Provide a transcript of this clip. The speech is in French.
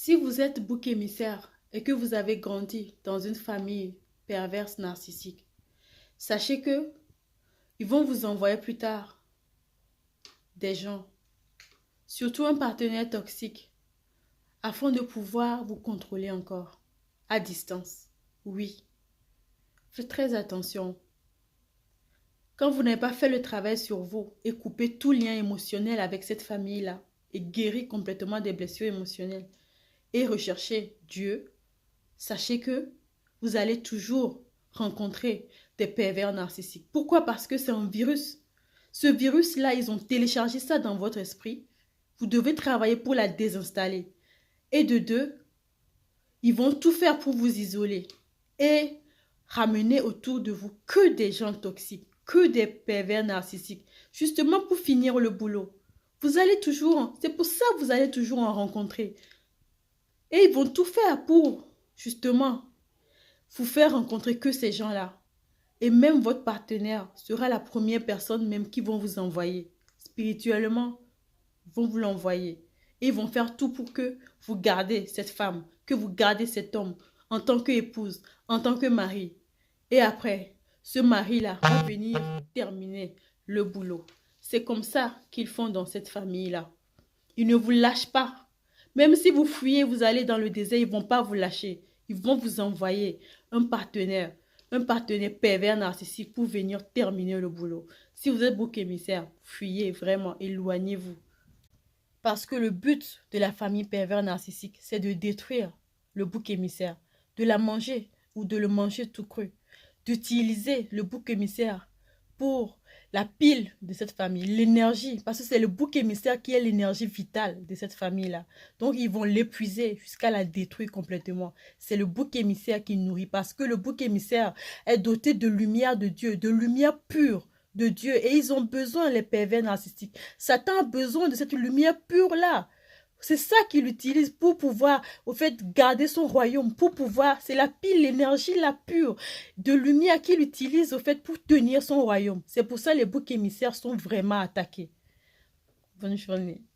Si vous êtes bouc émissaire et que vous avez grandi dans une famille perverse narcissique, sachez que ils vont vous envoyer plus tard des gens, surtout un partenaire toxique, afin de pouvoir vous contrôler encore à distance. Oui, faites très attention. Quand vous n'avez pas fait le travail sur vous et coupé tout lien émotionnel avec cette famille-là et guéri complètement des blessures émotionnelles et recherché Dieu, sachez que vous allez toujours rencontrer des pervers narcissiques. Pourquoi? Parce que c'est un virus. Ce virus-là, ils ont téléchargé ça dans votre esprit. Vous devez travailler pour la désinstaller. Et de deux, ils vont tout faire pour vous isoler et ramener autour de vous que des gens toxiques, que des pervers narcissiques, justement pour finir le boulot. Vous allez toujours, c'est pour ça que vous allez toujours en rencontrer. Et ils vont tout faire pour, justement, vous faire rencontrer que ces gens-là. Et même votre partenaire sera la première personne même qui vont vous envoyer. Spirituellement, ils vont vous l'envoyer. Et ils vont faire tout pour que vous gardez cette femme, que vous gardez cet homme en tant qu'épouse, en tant que mari. Et après, ce mari-là va venir terminer le boulot. C'est comme ça qu'ils font dans cette famille-là. Ils ne vous lâchent pas. Même si vous fuyez, vous allez dans le désert, ils ne vont pas vous lâcher. Ils vont vous envoyer un partenaire pervers narcissique pour venir terminer le boulot. Si vous êtes bouc émissaire, fuyez vraiment, éloignez-vous. Parce que le but de la famille pervers narcissique, c'est de détruire le bouc émissaire, de la manger ou de le manger tout cru, d'utiliser le bouc émissaire pour la pile de cette famille, l'énergie, parce que c'est le bouc émissaire qui est l'énergie vitale de cette famille-là. Donc, ils vont l'épuiser jusqu'à la détruire complètement. C'est le bouc émissaire qui nourrit, parce que le bouc émissaire est doté de lumière de Dieu, de lumière pure de Dieu. Et ils ont besoin, les pervers narcissiques. Satan a besoin de cette lumière pure-là. C'est ça qu'il utilise pour pouvoir, au fait, garder son royaume, pour pouvoir, c'est la pile, l'énergie la pure de lumière qu'il utilise, au fait, pour tenir son royaume. C'est pour ça que les boucs émissaires sont vraiment attaqués. Bonne journée.